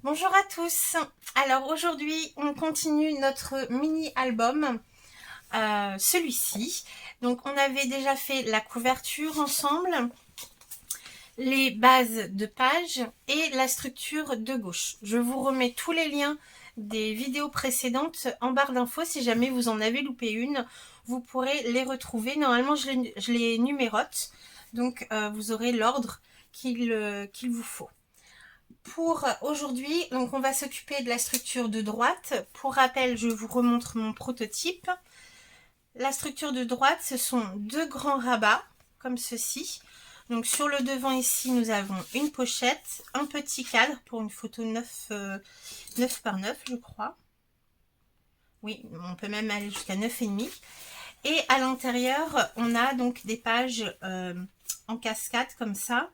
Bonjour à tous. Alors aujourd'hui, on continue notre mini-album, celui-ci. Donc on avait déjà fait la couverture ensemble, les bases de page et la structure de gauche. Je vous remets tous les liens des vidéos précédentes en barre d'infos. Si jamais vous en avez loupé une, vous pourrez les retrouver. Normalement, je les numérote, donc vous aurez l'ordre qu'il vous faut. Pour aujourd'hui, donc on va s'occuper de la structure de droite. Pour rappel, je vous remontre mon prototype. La structure de droite, ce sont deux grands rabats, comme ceci. Donc sur le devant ici, nous avons une pochette, un petit cadre pour une photo 9 par 9, je crois. Oui, on peut même aller jusqu'à 9,5. Et à l'intérieur, on a donc des pages en cascade comme ça.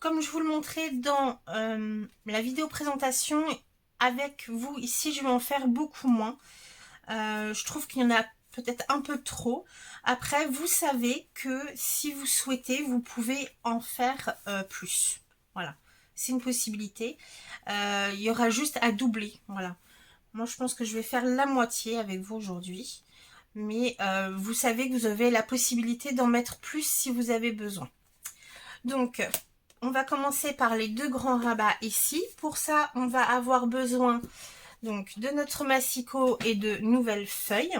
Comme je vous le montrais dans la vidéo présentation, avec vous ici, je vais en faire beaucoup moins. Je trouve qu'il y en a peut-être un peu trop. Après, vous savez que si vous souhaitez, vous pouvez en faire plus. Voilà, c'est une possibilité. Il y aura juste à doubler. Voilà. Moi, je pense que je vais faire la moitié avec vous aujourd'hui. Mais vous savez que vous avez la possibilité d'en mettre plus si vous avez besoin. Donc, on va commencer par les deux grands rabats ici. Pour ça, on va avoir besoin donc de notre massicot et de nouvelles feuilles.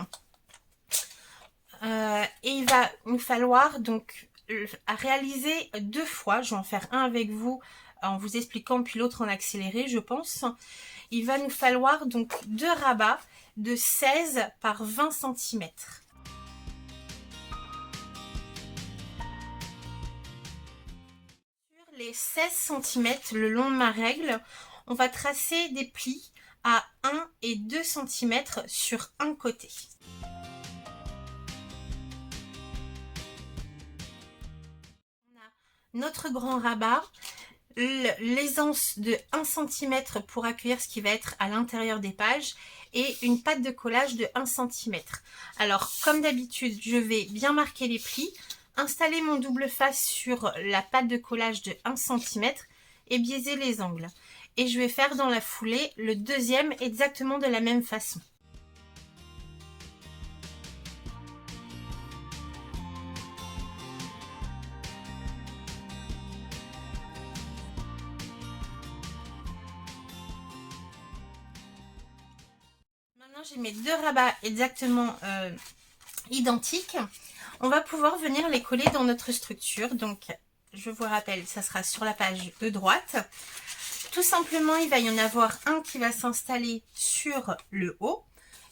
Et il va nous falloir donc réaliser deux fois. Je vais en faire un avec vous en vous expliquant, puis l'autre en accéléré, je pense. Il va nous falloir donc deux rabats de 16 par 20 cm. Les 16 cm le long de ma règle, on va tracer des plis à 1 et 2 cm sur un côté. On a notre grand rabat, l'aisance de 1 cm pour accueillir ce qui va être à l'intérieur des pages et une patte de collage de 1 cm. Alors comme d'habitude, je vais bien marquer les plis, installer mon double face sur la patte de collage de 1 cm et biaiser les angles. Et je vais faire dans la foulée le deuxième exactement de la même façon. Maintenant j'ai mes deux rabats exactement identiques. On va pouvoir venir les coller dans notre structure. Donc je vous rappelle, ça sera sur la page de droite. Tout simplement, il va y en avoir un qui va s'installer sur le haut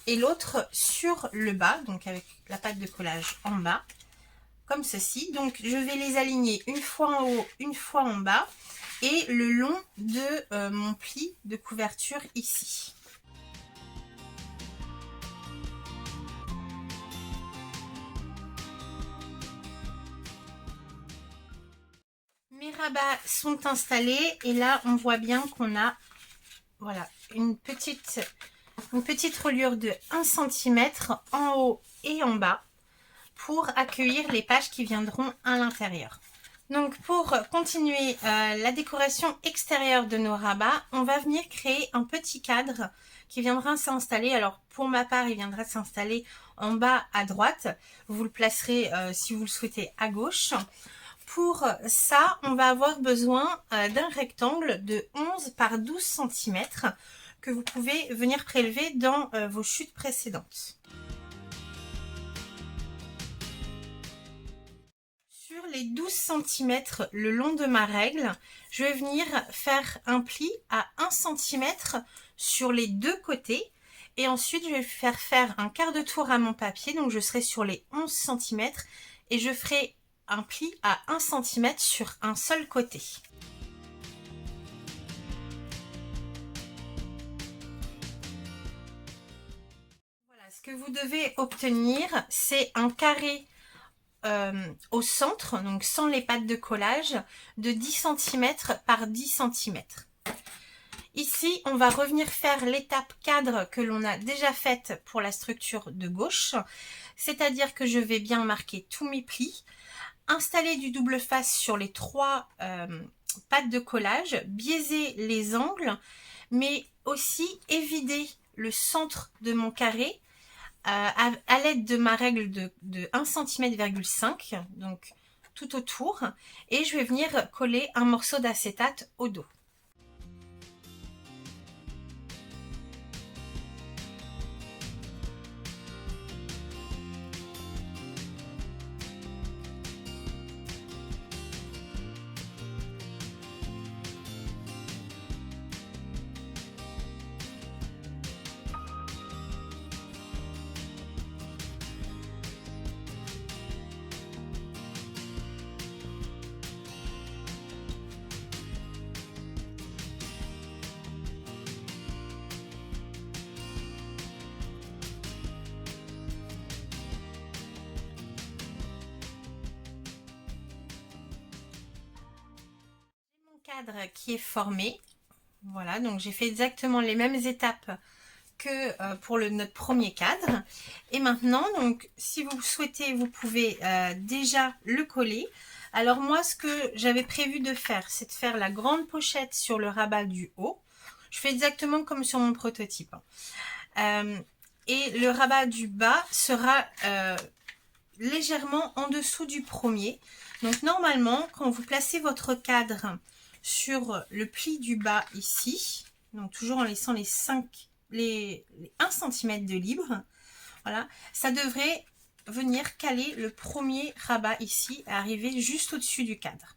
et l'autre sur le bas, donc avec la patte de collage en bas, comme ceci. Donc je vais les aligner une fois en haut, une fois en bas et le long de mon pli de couverture ici. Mes rabats sont installés et là on voit bien qu'on a voilà une petite reliure de 1 cm en haut et en bas pour accueillir les pages qui viendront à l'intérieur. Donc pour continuer la décoration extérieure de nos rabats, on va venir créer un petit cadre qui viendra s'installer. Alors pour ma part, il viendra s'installer en bas à droite. Vous le placerez si vous le souhaitez à gauche. Pour ça, on va avoir besoin d'un rectangle de 11 par 12 cm que vous pouvez venir prélever dans vos chutes précédentes. Sur les 12 cm le long de ma règle, je vais venir faire un pli à 1 cm sur les deux côtés et ensuite je vais faire un quart de tour à mon papier, donc je serai sur les 11 cm et je ferai un pli à 1 cm sur un seul côté. Voilà, ce que vous devez obtenir, c'est un carré au centre, donc sans les pattes de collage, de 10 cm par 10 cm. Ici, on va revenir faire l'étape cadre que l'on a déjà faite pour la structure de gauche, c'est-à-dire que je vais bien marquer tous mes plis. installer du double face sur les 3 pattes de collage, biaiser les angles, mais aussi évider le centre de mon carré à l'aide de ma règle de 1,5 cm, donc tout autour, et je vais venir coller un morceau d'acétate au dos. Cadre qui est formé, voilà, donc j'ai fait exactement les mêmes étapes que pour notre premier cadre, et maintenant, donc si vous souhaitez, vous pouvez déjà le coller. Alors moi, ce que j'avais prévu de faire, c'est de faire la grande pochette sur le rabat du haut. Je fais exactement comme sur mon prototype, et le rabat du bas sera légèrement en dessous du premier. Donc normalement, quand vous placez votre cadre sur le pli du bas ici, donc toujours en laissant les 1 cm de libre, voilà, ça devrait venir caler le premier rabat ici, arriver juste au-dessus du cadre.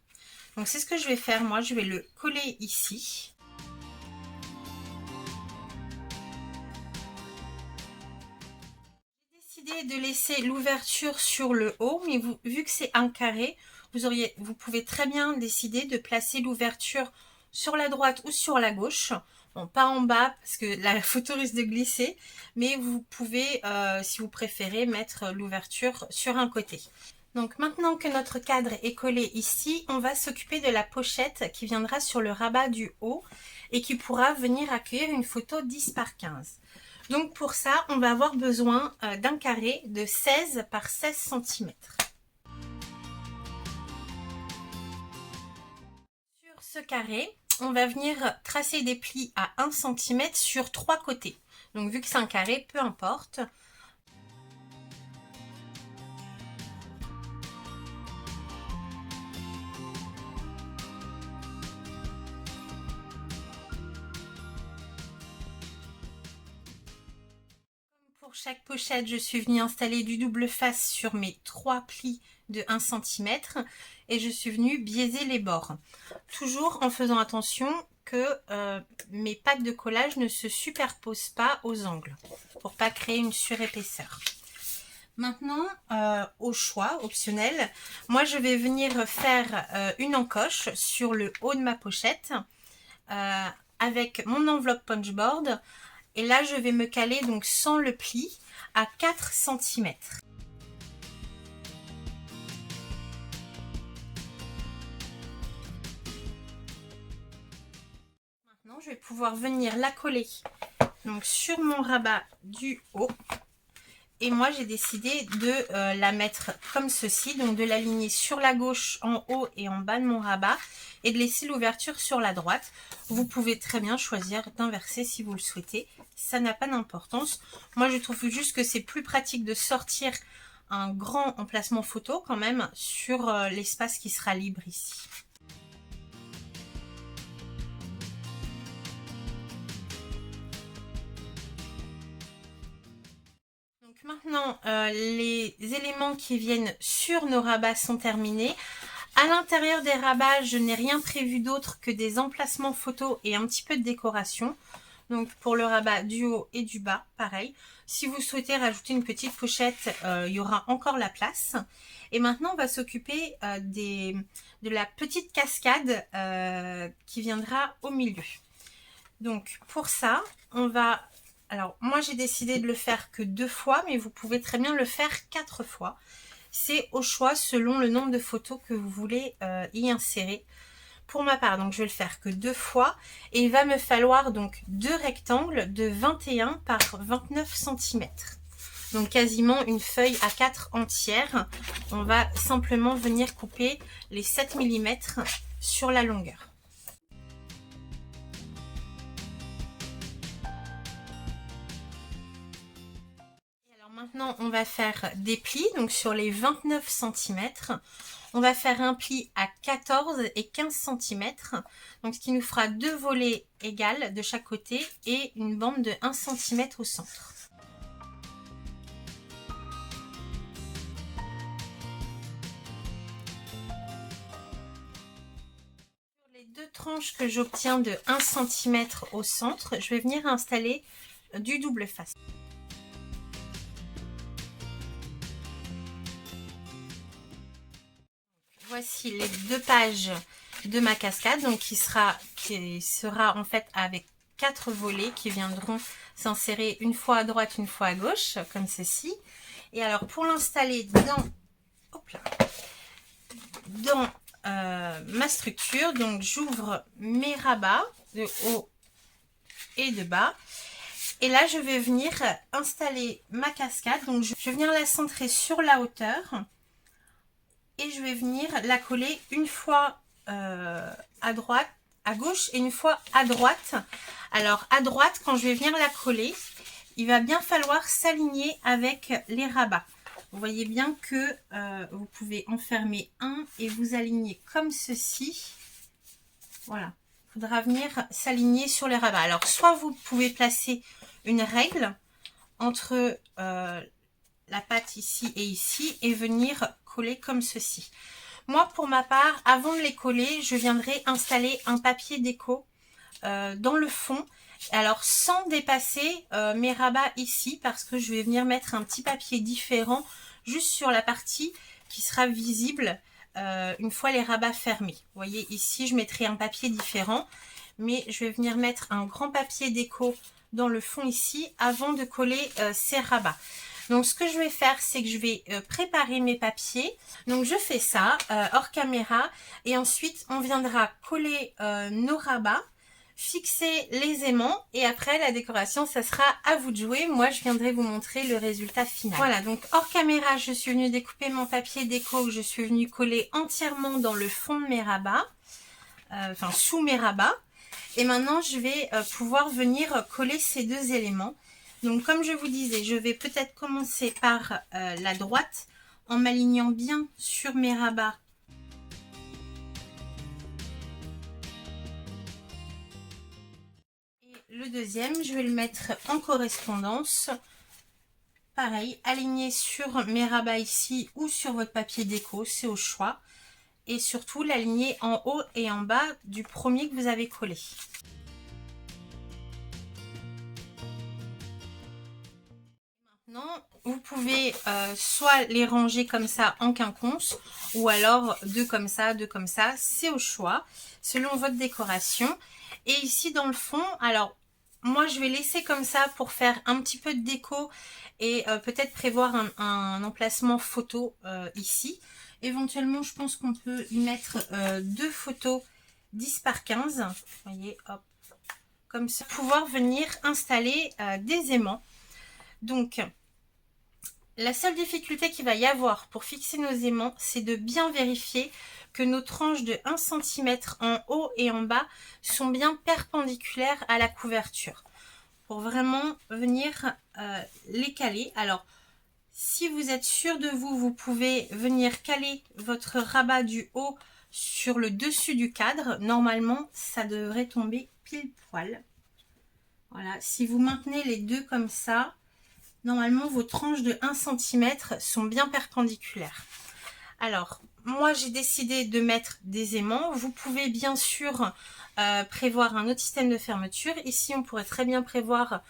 Donc c'est ce que je vais faire, moi je vais le coller ici. J'ai décidé de laisser l'ouverture sur le haut, mais vu que c'est un carré, vous pouvez très bien décider de placer l'ouverture sur la droite ou sur la gauche. Bon, pas en bas parce que la photo risque de glisser, mais vous pouvez, si vous préférez, mettre l'ouverture sur un côté. Donc maintenant que notre cadre est collé ici, on va s'occuper de la pochette qui viendra sur le rabat du haut et qui pourra venir accueillir une photo 10 par 15. Donc pour ça, on va avoir besoin d'un carré de 16 par 16 cm. Ce carré, on va venir tracer des plis à 1 cm sur 3 côtés. Donc vu que c'est un carré, peu importe. Pour chaque pochette, je suis venue installer du double face sur mes 3 plis de 1 cm et je suis venue biaiser les bords. Toujours en faisant attention que mes pattes de collage ne se superposent pas aux angles pour pas créer une surépaisseur. Maintenant, au choix, optionnel, moi je vais venir faire une encoche sur le haut de ma pochette avec mon enveloppe punchboard. Et là, je vais me caler donc sans le pli à 4 cm. Maintenant, je vais pouvoir venir la coller donc sur mon rabat du haut. Et moi, j'ai décidé de la mettre comme ceci, donc de l'aligner sur la gauche en haut et en bas de mon rabat et de laisser l'ouverture sur la droite. Vous pouvez très bien choisir d'inverser si vous le souhaitez, ça n'a pas d'importance. Moi, je trouve juste que c'est plus pratique de sortir un grand emplacement photo quand même sur l'espace qui sera libre ici. Maintenant, les éléments qui viennent sur nos rabats sont terminés. À l'intérieur des rabats, je n'ai rien prévu d'autre que des emplacements photos et un petit peu de décoration. Donc pour le rabat du haut et du bas, pareil. Si vous souhaitez rajouter une petite pochette, il y aura encore la place. Et maintenant, on va s'occuper de la petite cascade qui viendra au milieu. Donc pour ça, on va... Alors, moi, j'ai décidé de le faire que 2 fois, mais vous pouvez très bien le faire 4 fois. C'est au choix selon le nombre de photos que vous voulez y insérer. Pour ma part, donc je vais le faire que 2 fois. Et il va me falloir donc 2 rectangles de 21 par 29 cm. Donc quasiment une feuille A4 entière on va simplement venir couper les 7 mm sur la longueur. Maintenant, on va faire des plis, donc sur les 29 cm, on va faire un pli à 14 et 15 cm, donc ce qui nous fera 2 volets égales de chaque côté et une bande de 1 cm au centre. Sur les deux tranches que j'obtiens de 1 cm au centre, je vais venir installer du double face. Voici les 2 pages de ma cascade, donc qui sera en fait avec 4 volets qui viendront s'insérer une fois à droite, une fois à gauche, comme ceci. Et alors pour l'installer dans ma structure, donc j'ouvre mes rabats de haut et de bas. Et là, je vais venir installer ma cascade, donc je vais venir la centrer sur la hauteur. Et je vais venir la coller une fois à droite, à gauche et une fois à droite. Alors à droite, quand je vais venir la coller, il va bien falloir s'aligner avec les rabats. Vous voyez bien que vous pouvez enfermer un et vous aligner comme ceci. Voilà, il faudra venir s'aligner sur les rabats. Alors soit vous pouvez placer une règle entre la patte ici et venir coller comme ceci. Moi pour ma part, avant de les coller, je viendrai installer un papier déco dans le fond, alors sans dépasser mes rabats ici, parce que je vais venir mettre un petit papier différent juste sur la partie qui sera visible une fois les rabats fermés. Vous voyez ici je mettrai un papier différent, mais je vais venir mettre un grand papier déco dans le fond ici avant de coller ces rabats. Donc ce que je vais faire, c'est que je vais préparer mes papiers. Donc je fais ça hors caméra et ensuite on viendra coller nos rabats, fixer les aimants et après la décoration, ça sera à vous de jouer. Moi je viendrai vous montrer le résultat final. Voilà, donc hors caméra, je suis venue découper mon papier déco que je suis venue coller entièrement dans le fond de mes rabats, enfin sous mes rabats. Et maintenant je vais pouvoir venir coller ces deux éléments. Donc comme je vous disais, je vais peut-être commencer par la droite en m'alignant bien sur mes rabats. Et le deuxième, je vais le mettre en correspondance. Pareil, aligné sur mes rabats ici ou sur votre papier déco, c'est au choix. Et surtout l'aligner en haut et en bas du premier que vous avez collé. Maintenant, vous pouvez soit les ranger comme ça en quinconce ou alors deux comme ça, c'est au choix selon votre décoration. Et ici dans le fond, alors moi je vais laisser comme ça pour faire un petit peu de déco et peut-être prévoir un emplacement photo ici. Éventuellement je pense qu'on peut y mettre deux photos 10 par 15, vous voyez, hop, comme ça, pouvoir venir installer des aimants. Donc la seule difficulté qu'il va y avoir pour fixer nos aimants, c'est de bien vérifier que nos tranches de 1 cm en haut et en bas sont bien perpendiculaires à la couverture. Pour vraiment venir les caler. Alors, si vous êtes sûr de vous, vous pouvez venir caler votre rabat du haut sur le dessus du cadre. Normalement, ça devrait tomber pile poil. Voilà, si vous maintenez les deux comme ça, normalement, vos tranches de 1 cm sont bien perpendiculaires. Alors, moi, j'ai décidé de mettre des aimants. Vous pouvez bien sûr prévoir un autre système de fermeture. Ici, on pourrait très bien prévoir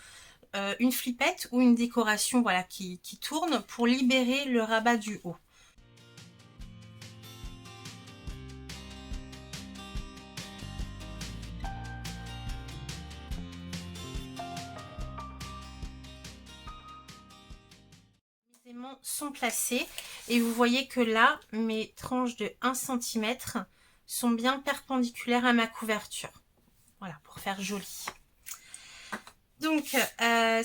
une flippette ou une décoration voilà, qui tourne pour libérer le rabat du haut. Sont placés et vous voyez que là mes tranches de 1 cm sont bien perpendiculaires à ma couverture, voilà, pour faire joli. Donc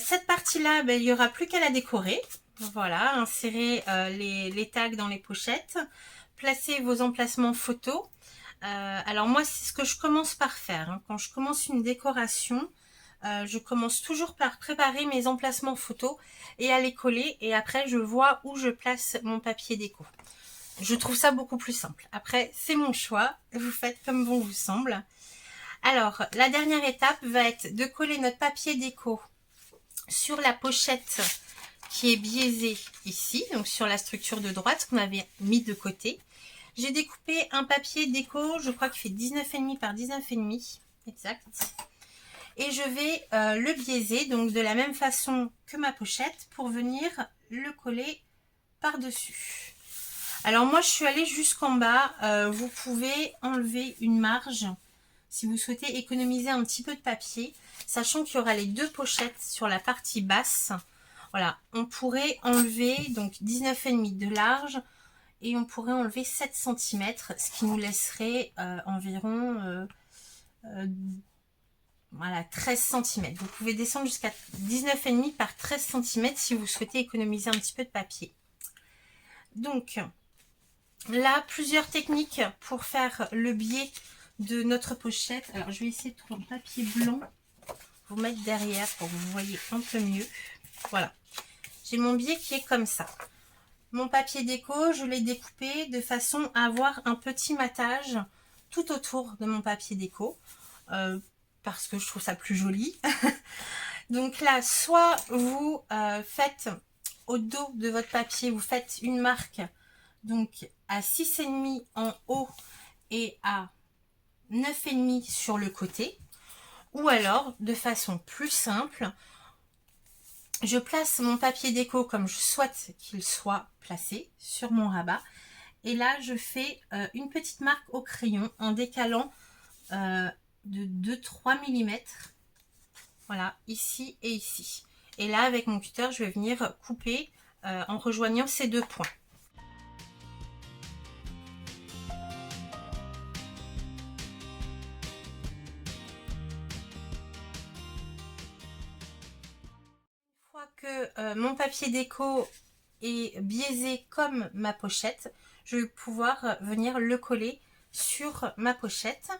cette partie là, il n'y aura plus qu'à la décorer. Voilà, insérez les tags dans les pochettes. Placez vos emplacements photos. Alors moi, c'est ce que je commence par faire. Hein. Quand je commence une décoration, je commence toujours par préparer mes emplacements photos et à les coller. Et après, je vois où je place mon papier déco. Je trouve ça beaucoup plus simple. Après, c'est mon choix. Vous faites comme bon vous semble. Alors, la dernière étape va être de coller notre papier déco sur la pochette qui est biaisée ici, donc sur la structure de droite qu'on avait mis de côté. J'ai découpé un papier déco, je crois qu'il fait 19,5 par 19,5, exact. Et je vais le biaiser, donc de la même façon que ma pochette, pour venir le coller par-dessus. Alors moi, je suis allée jusqu'en bas. Vous pouvez enlever une marge si vous souhaitez économiser un petit peu de papier, sachant qu'il y aura les deux pochettes sur la partie basse. Voilà, on pourrait enlever donc 19,5 de large et on pourrait enlever 7 cm, ce qui nous laisserait environ voilà, 13 cm. Vous pouvez descendre jusqu'à 19,5 par 13 cm si vous souhaitez économiser un petit peu de papier. Donc là, plusieurs techniques pour faire le biais de notre pochette. Alors je vais essayer de trouver un papier blanc, vous mettre derrière pour que vous voyez un peu mieux. Voilà, j'ai mon biais qui est comme ça. Mon papier déco, je l'ai découpé de façon à avoir un petit matage tout autour de mon papier déco, parce que je trouve ça plus joli. Donc là, soit vous faites au dos de votre papier, vous faites une marque donc à 6,5 en haut et à 9,5 sur le côté, ou alors de façon plus simple, je place mon papier déco comme je souhaite qu'il soit placé sur mon rabat et là je fais une petite marque au crayon en décalant de 2-3 mm, voilà, ici et ici, et là avec mon cutter je vais venir couper en rejoignant ces deux points. Que mon papier déco est biaisé comme ma pochette, je vais pouvoir venir le coller sur ma pochette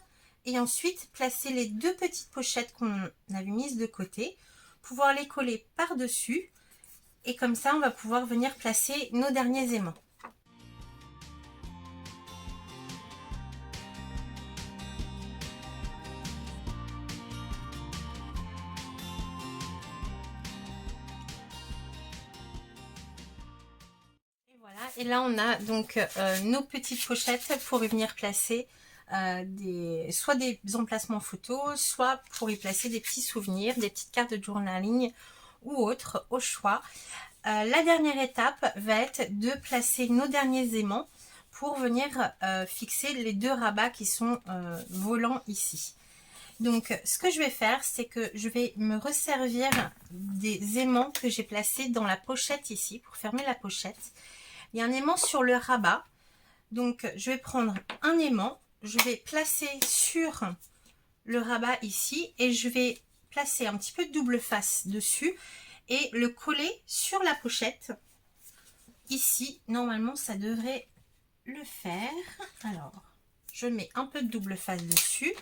et ensuite placer les deux petites pochettes qu'on avait mises de côté, pouvoir les coller par dessus et comme ça on va pouvoir venir placer nos derniers aimants. Et là, on a donc nos petites pochettes pour y venir placer soit des emplacements photos, soit pour y placer des petits souvenirs, des petites cartes de journaling ou autres, au choix. La dernière étape va être de placer nos derniers aimants pour venir fixer les deux rabats qui sont volants ici. Donc, ce que je vais faire, c'est que je vais me resservir des aimants que j'ai placés dans la pochette ici, pour fermer la pochette. Il y a un aimant sur le rabat, donc je vais prendre un aimant, je vais placer sur le rabat ici et je vais placer un petit peu de double face dessus et le coller sur la pochette. Ici, normalement, ça devrait le faire. Alors, je mets un peu de double face dessus.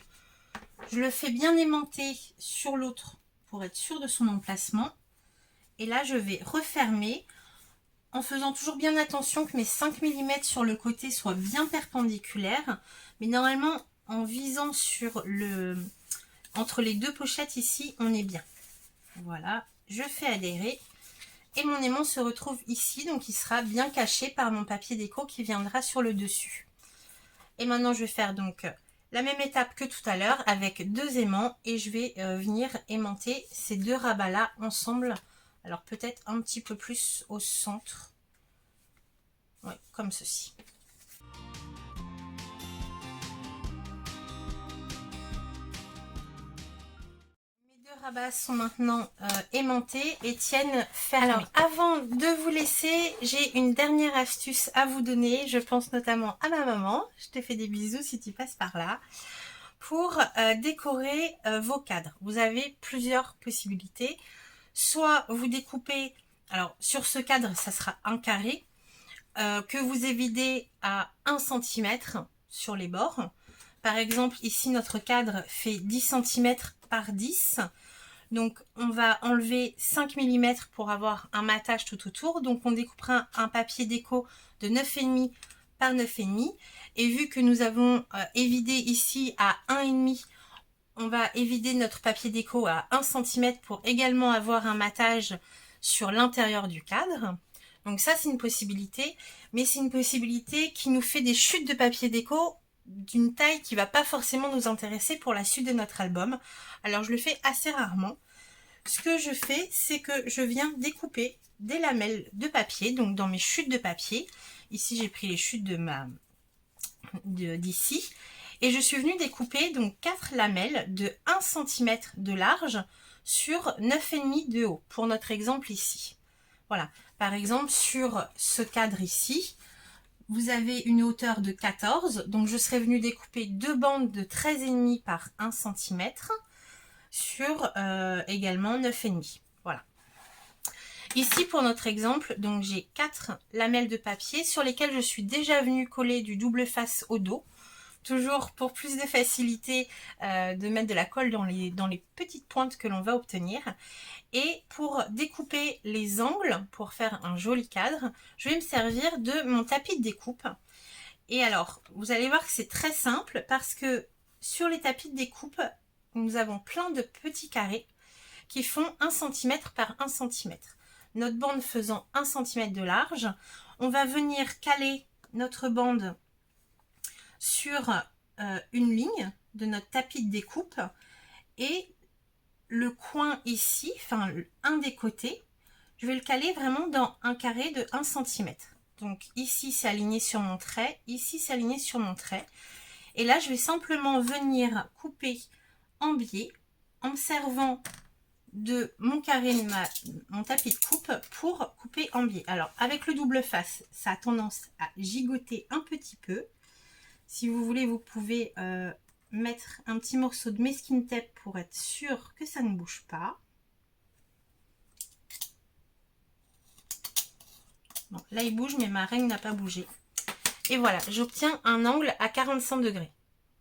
Je le fais bien aimanter sur l'autre pour être sûr de son emplacement. Et là, je vais refermer en faisant toujours bien attention que mes 5 mm sur le côté soient bien perpendiculaires. Mais normalement, en visant sur entre les deux pochettes ici, on est bien. Voilà, je fais adhérer. Et mon aimant se retrouve ici, donc il sera bien caché par mon papier déco qui viendra sur le dessus. Et maintenant, je vais faire donc la même étape que tout à l'heure avec deux aimants. Et je vais venir aimanter ces deux rabats-là ensemble. Alors peut-être un petit peu plus au centre. Oui, comme ceci. Mes deux rabats sont maintenant aimantés et tiennent fermés. Alors avant de vous laisser, j'ai une dernière astuce à vous donner. Je pense notamment à ma maman. Je te fais des bisous si tu passes par là. Pour décorer vos cadres. Vous avez plusieurs possibilités. Soit vous découpez Alors sur ce cadre, ça sera un carré que vous évidez à 1 cm sur les bords. Par exemple, ici, notre cadre fait 10 cm par 10. Donc, on va enlever 5 mm pour avoir un matage tout autour. Donc, on découpera un papier déco de 9,5 par 9,5. Et vu que nous avons évidé ici à 1,5, on va évider notre papier déco à 1 cm pour également avoir un matage sur l'intérieur du cadre. Donc ça, c'est une possibilité, mais c'est une possibilité qui nous fait des chutes de papier déco d'une taille qui va pas forcément nous intéresser pour la suite de notre album. Alors je le fais assez rarement. Ce que je fais, c'est que je viens découper des lamelles de papier, donc dans mes chutes de papier. Ici, j'ai pris les chutes d'ici. Et je suis venue découper donc 4 lamelles de 1 cm de large sur 9,5 de haut, pour notre exemple ici. Voilà, par exemple, sur ce cadre ici, vous avez une hauteur de 14, donc je serais venue découper 2 bandes de 13,5 par 1 cm sur également 9,5. Voilà. Ici, pour notre exemple, donc j'ai 4 lamelles de papier sur lesquelles je suis déjà venue coller du double face au dos. Toujours pour plus de facilité de mettre de la colle dans les petites pointes que l'on va obtenir. Et pour découper les angles, pour faire un joli cadre, je vais me servir de mon tapis de découpe. Et alors, vous allez voir que c'est très simple parce que sur les tapis de découpe, nous avons plein de petits carrés qui font 1 cm par 1 cm. Notre bande faisant 1 cm de large, on va venir caler notre bande sur une ligne de notre tapis de découpe et le coin ici, enfin un des côtés, je vais le caler vraiment dans un carré de 1 cm. Donc ici c'est aligné sur mon trait, ici c'est aligné sur mon trait. Et là je vais simplement venir couper en biais en me servant de mon carré de mon tapis de coupe pour couper en biais. Alors avec le double face, ça a tendance à gigoter un petit peu. Si vous voulez, vous pouvez mettre un petit morceau de masking tape pour être sûr que ça ne bouge pas. Bon, là, il bouge, mais ma règle n'a pas bougé. Et voilà, j'obtiens un angle à 45 degrés.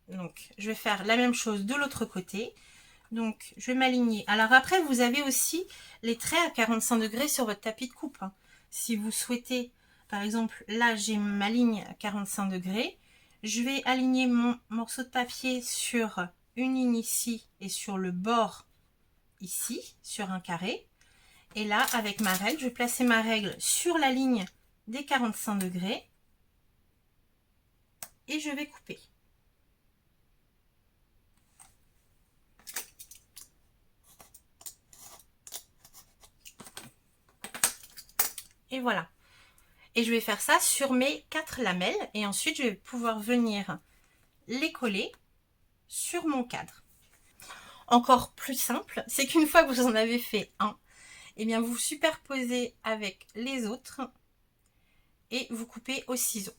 Donc, je vais faire la même chose de l'autre côté. Donc, je vais m'aligner. Alors après, vous avez aussi les traits à 45 degrés sur votre tapis de coupe. Si vous souhaitez, par exemple, là, j'ai ma ligne à 45 degrés. Je vais aligner mon morceau de papier sur une ligne ici et sur le bord ici, sur un carré. Et là, avec ma règle, je vais placer ma règle sur la ligne des 45 degrés et je vais couper. Et voilà. Et je vais faire ça sur mes 4 lamelles et ensuite je vais pouvoir venir les coller sur mon cadre. Encore plus simple, c'est qu'une fois que vous en avez fait un, et bien vous superposez avec les autres et vous coupez au ciseau.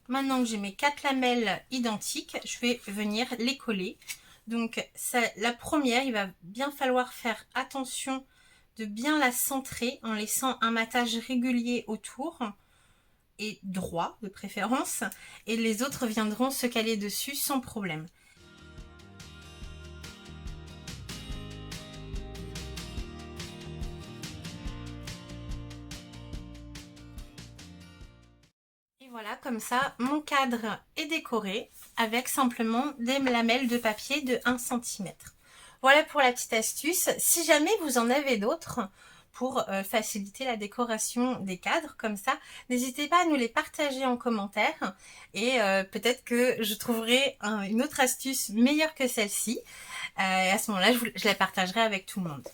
Maintenant que j'ai mes 4 lamelles identiques, je vais venir les coller. Donc la première, il va bien falloir faire attention de bien la centrer en laissant un matage régulier autour et droit de préférence, et les autres viendront se caler dessus sans problème. Et voilà, comme ça, mon cadre est décoré avec simplement des lamelles de papier de 1 cm. Voilà pour la petite astuce. Si jamais vous en avez d'autres pour faciliter la décoration des cadres comme ça, n'hésitez pas à nous les partager en commentaire et peut-être que je trouverai une autre astuce meilleure que celle-ci. Et à ce moment-là, je la partagerai avec tout le monde.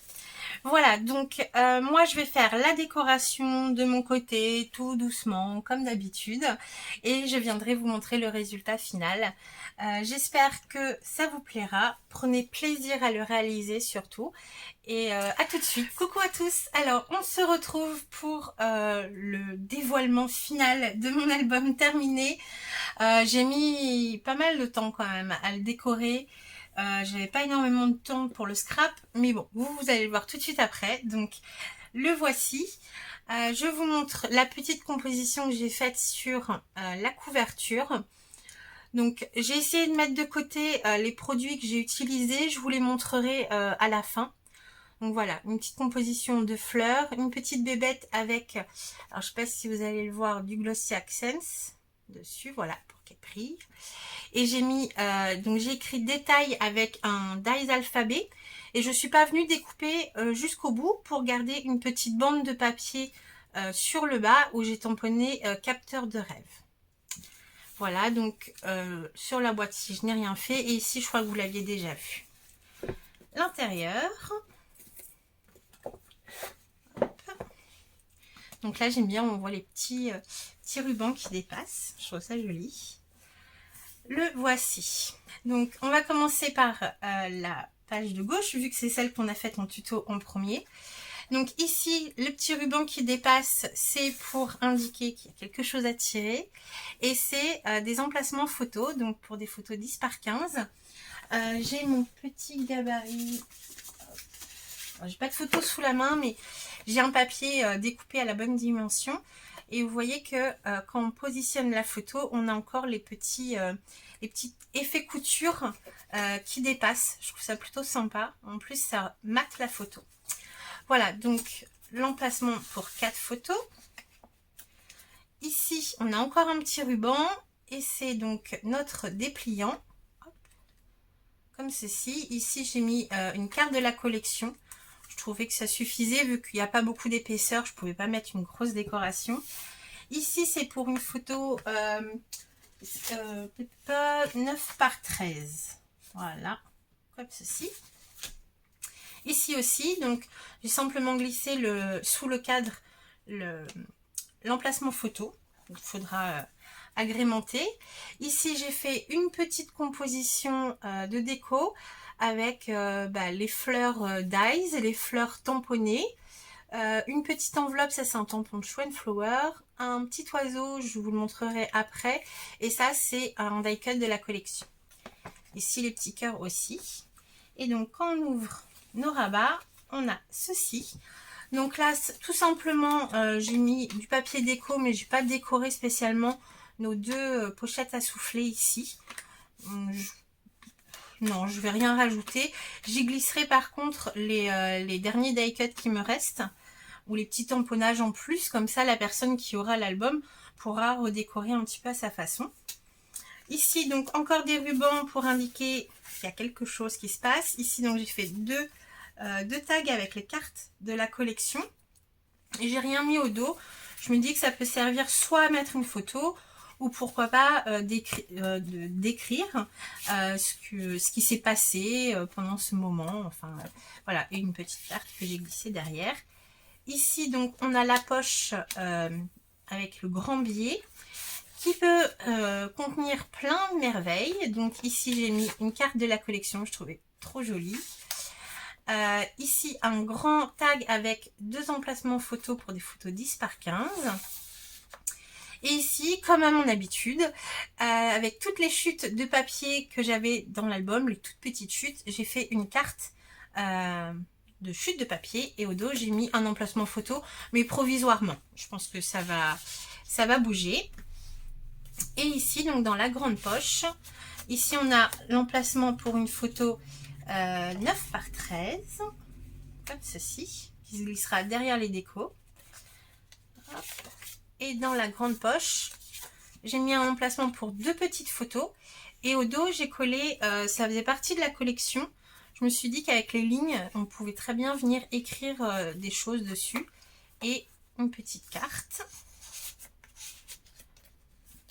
Voilà, donc moi je vais faire la décoration de mon côté tout doucement comme d'habitude et je viendrai vous montrer le résultat final. J'espère que ça vous plaira, prenez plaisir à le réaliser surtout et à tout de suite. Coucou à tous, alors on se retrouve pour le dévoilement final de mon album terminé. J'ai mis pas mal de temps quand même à le décorer. J'avais pas énormément de temps pour le scrap, mais bon, vous allez le voir tout de suite après. Donc le voici. Je vous montre la petite composition que j'ai faite sur la couverture. Donc j'ai essayé de mettre de côté les produits que j'ai utilisés, je vous les montrerai à la fin. Donc voilà, une petite composition de fleurs, une petite bébête avec, alors je sais pas si vous allez le voir, du Glossy Accents dessus, voilà, pour qu'elle brille. Et j'ai mis, donc j'ai écrit détail avec un dies alphabet, et je suis pas venue découper jusqu'au bout pour garder une petite bande de papier sur le bas où j'ai tamponné capteur de rêve. Voilà, donc sur la boîte ici, je n'ai rien fait, et ici je crois que vous l'aviez déjà vu. L'intérieur. Donc là j'aime bien, on voit les petits rubans qui dépassent, je trouve ça joli. Le voici. Donc on va commencer par la page de gauche, vu que c'est celle qu'on a faite en tuto en premier. Donc ici, le petit ruban qui dépasse, c'est pour indiquer qu'il y a quelque chose à tirer. Et c'est des emplacements photos, donc pour des photos 10 par 15. J'ai mon petit gabarit. J'ai pas de photos sous la main, mais j'ai un papier découpé à la bonne dimension. Et vous voyez que quand on positionne la photo, on a encore les petits effets couture qui dépassent. Je trouve ça plutôt sympa. En plus, ça mate la photo. Voilà, donc l'emplacement pour 4 photos. Ici, on a encore un petit ruban. Et c'est donc notre dépliant. Hop, comme ceci. Ici, j'ai mis une carte de la collection. Je trouvais que ça suffisait, vu qu'il n'y a pas beaucoup d'épaisseur, je ne pouvais pas mettre une grosse décoration. Ici, c'est pour une photo 9 par 13. Voilà, comme ceci. Ici aussi, donc j'ai simplement glissé sous le cadre l'emplacement photo. Il faudra agrémenter. Ici, j'ai fait une petite composition de déco avec les fleurs dies, les fleurs tamponnées, une petite enveloppe, ça c'est un tampon de Schwenflower, un petit oiseau, je vous le montrerai après, et ça c'est un die cut de la collection. Ici les petits cœurs aussi. Et donc quand on ouvre nos rabats, on a ceci. Donc là tout simplement j'ai mis du papier déco, mais j'ai pas décoré spécialement nos deux pochettes à souffler ici. Non, je vais rien rajouter. J'y glisserai par contre les derniers die cuts qui me restent, ou les petits tamponnages en plus, comme ça la personne qui aura l'album pourra redécorer un petit peu à sa façon. Ici donc encore des rubans pour indiquer qu'il y a quelque chose qui se passe. Ici donc j'ai fait deux tags avec les cartes de la collection, et j'ai rien mis au dos. Je me dis que ça peut servir soit à mettre une photo, ou pourquoi pas d'écrire ce qui s'est passé pendant ce moment. Enfin, voilà, et une petite carte que j'ai glissée derrière. Ici, donc, on a la poche avec le grand billet qui peut contenir plein de merveilles. Donc ici, j'ai mis une carte de la collection, je trouvais trop jolie. Ici, un grand tag avec 2 emplacements photos pour des photos 10 par 15. Et ici, comme à mon habitude, avec toutes les chutes de papier que j'avais dans l'album, les toutes petites chutes, j'ai fait une carte de chute de papier, et au dos j'ai mis un emplacement photo, mais provisoirement. Je pense que ça va bouger. Et ici, donc dans la grande poche, ici on a l'emplacement pour une photo 9 par 13, comme ceci, qui se glissera derrière les décos. Hop. Et dans la grande poche, j'ai mis un emplacement pour 2 petites photos. Et au dos, j'ai collé, ça faisait partie de la collection. Je me suis dit qu'avec les lignes, on pouvait très bien venir écrire des choses dessus. Et une petite carte.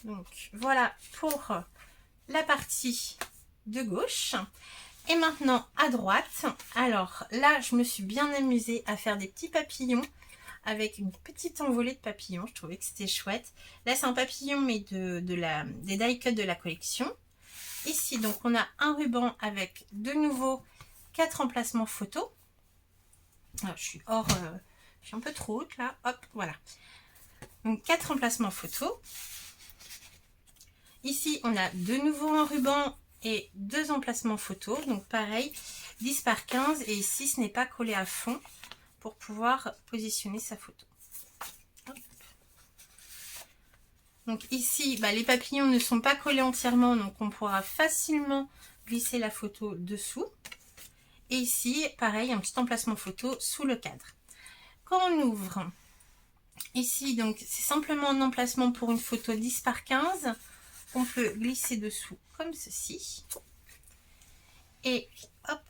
Donc voilà pour la partie de gauche. Et maintenant à droite. Alors là, je me suis bien amusée à faire des petits papillons avec une petite envolée de papillons. Je trouvais que c'était chouette. Là, c'est un papillon, mais des die cuts de la collection. Ici, donc, on a un ruban avec de nouveau 4 emplacements photos. Alors, je suis un peu trop haute là. Hop, voilà. Donc, 4 emplacements photos. Ici, on a de nouveau un ruban et 2 emplacements photos. Donc, pareil, 10 par 15. Et ici, ce n'est pas collé à fond, pour pouvoir positionner sa photo. Hop. Donc ici, les papillons ne sont pas collés entièrement, donc on pourra facilement glisser la photo dessous. Et ici, pareil, un petit emplacement photo sous le cadre. Quand on ouvre, ici, donc c'est simplement un emplacement pour une photo 10 par 15. On peut glisser dessous comme ceci. Et hop,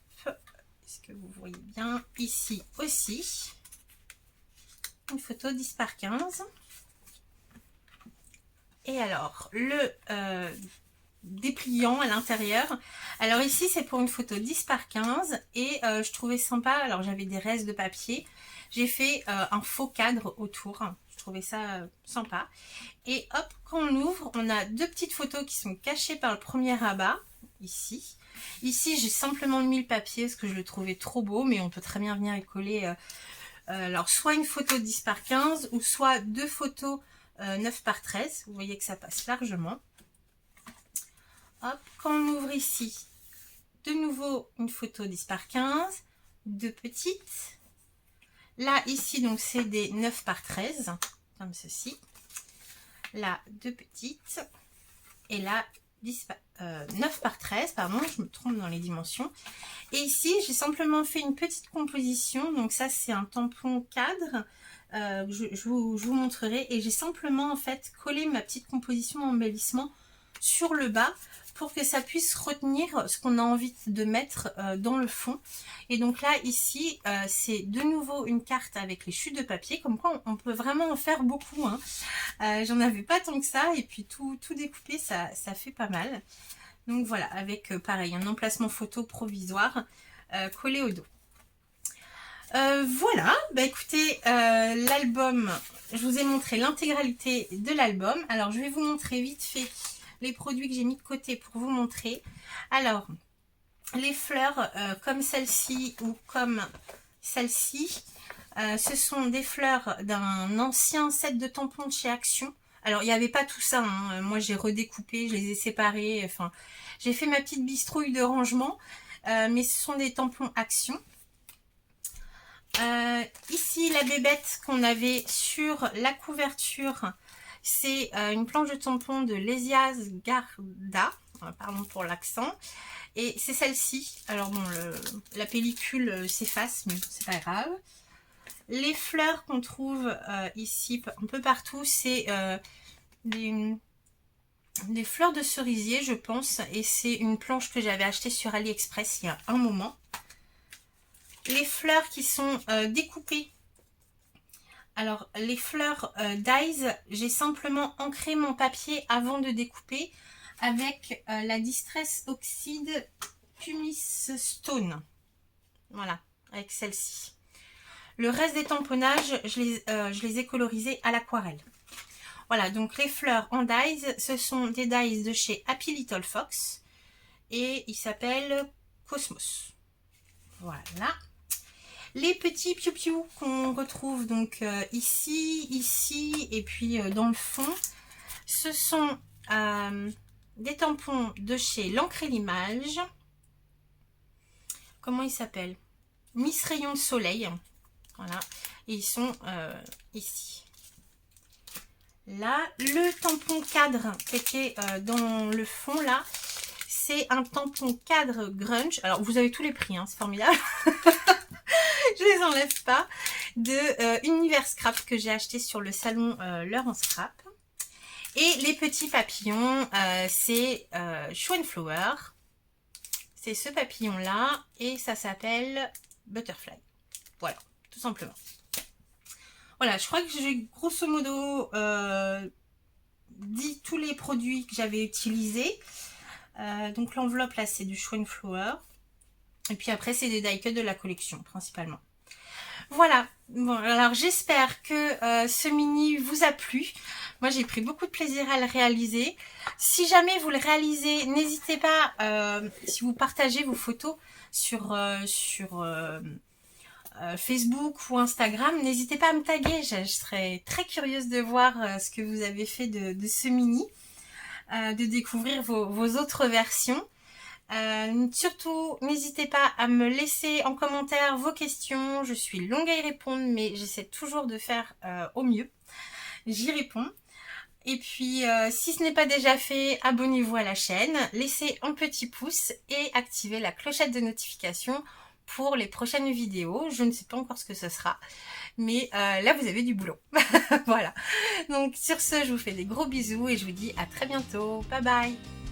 est-ce que vous voyez bien? Ici aussi, une photo 10 par 15. Et alors, le dépliant à l'intérieur. Alors ici, c'est pour une photo 10 par 15. Et je trouvais sympa, alors j'avais des restes de papier. J'ai fait un faux cadre autour. Je trouvais ça sympa. Et hop, quand on ouvre, on a deux petites photos qui sont cachées par le premier rabat. Ici. Ici, j'ai simplement mis le papier parce que je le trouvais trop beau. Mais on peut très bien venir y coller... alors, soit une photo 10 par 15 ou soit deux photos 9 par 13. Vous voyez que ça passe largement. Hop, quand on ouvre ici, de nouveau une photo 10 par 15. Deux petites. Là, ici, donc c'est des 9 par 13. Comme ceci. Là, deux petites. Et là, 9 par 13, pardon, je me trompe dans les dimensions. Et ici, j'ai simplement fait une petite composition. Donc ça, c'est un tampon cadre. Je vous montrerai. Et j'ai simplement, en fait, collé ma petite composition d'embellissement sur le bas pour que ça puisse retenir ce qu'on a envie de mettre dans le fond. Et donc là, ici, c'est de nouveau une carte avec les chutes de papier. Comme quoi, on peut vraiment en faire beaucoup. Hein. J'en avais pas tant que ça. Et puis, tout découpé, ça fait pas mal. Donc voilà, avec pareil, un emplacement photo provisoire collé au dos. Voilà, écoutez, l'album, je vous ai montré l'intégralité de l'album. Alors, je vais vous montrer vite fait les produits que j'ai mis de côté pour vous montrer. Alors, les fleurs comme celle-ci ou comme celle-ci, ce sont des fleurs d'un ancien set de tampons de chez Action. Alors, il n'y avait pas tout ça, hein. Moi j'ai redécoupé, je les ai séparés, enfin, j'ai fait ma petite bistrouille de rangement, mais ce sont des tampons Action. Ici, la bébête qu'on avait sur la couverture, c'est une planche de tampon de Lesias Garda, pardon pour l'accent, et c'est celle-ci. Alors bon, la pellicule s'efface, mais c'est pas grave. Les fleurs qu'on trouve ici un peu partout, c'est des fleurs de cerisier, je pense, et c'est une planche que j'avais achetée sur AliExpress il y a un moment. Les fleurs qui sont découpées. Alors, les fleurs Dies, j'ai simplement ancré mon papier avant de découper avec la Distress Oxide Pumice Stone. Voilà, avec celle-ci. Le reste des tamponnages, je les ai colorisés à l'aquarelle. Voilà, donc les fleurs en Dies, ce sont des Dies de chez Happy Little Fox. Et il s'appelle Cosmos. Voilà. Les petits piou-piou qu'on retrouve donc ici et puis dans le fond, ce sont des tampons de chez l'encre et l'image. Comment ils s'appellent? Miss Rayon de Soleil. Voilà. Et ils sont ici. Là, le tampon cadre qui était dans le fond là, c'est un tampon cadre grunge. Alors vous avez tous les prix, hein, c'est formidable. Je les enlève pas, de Univers Scrap que j'ai acheté sur le salon L'Heure en Scrap. Et les petits papillons, c'est Show and Flower. C'est ce papillon là et ça s'appelle Butterfly. Voilà, tout simplement. Voilà, je crois que j'ai grosso modo dit tous les produits que j'avais utilisés. Donc l'enveloppe là c'est du Show and Flower. Et puis après, c'est des die cuts de la collection, principalement. Voilà. Bon, alors j'espère que ce mini vous a plu. Moi, j'ai pris beaucoup de plaisir à le réaliser. Si jamais vous le réalisez, n'hésitez pas, si vous partagez vos photos sur Facebook ou Instagram, n'hésitez pas à me taguer. Je serais très curieuse de voir ce que vous avez fait de ce mini, de découvrir vos autres versions. Surtout, n'hésitez pas à me laisser en commentaire vos questions. Je suis longue à y répondre, mais j'essaie toujours de faire au mieux. J'y réponds. Et puis, si ce n'est pas déjà fait, abonnez-vous à la chaîne, laissez un petit pouce et activez la clochette de notification pour les prochaines vidéos. Je ne sais pas encore ce que ce sera, mais là, vous avez du boulot. Voilà. Donc, sur ce, je vous fais des gros bisous et je vous dis à très bientôt. Bye bye!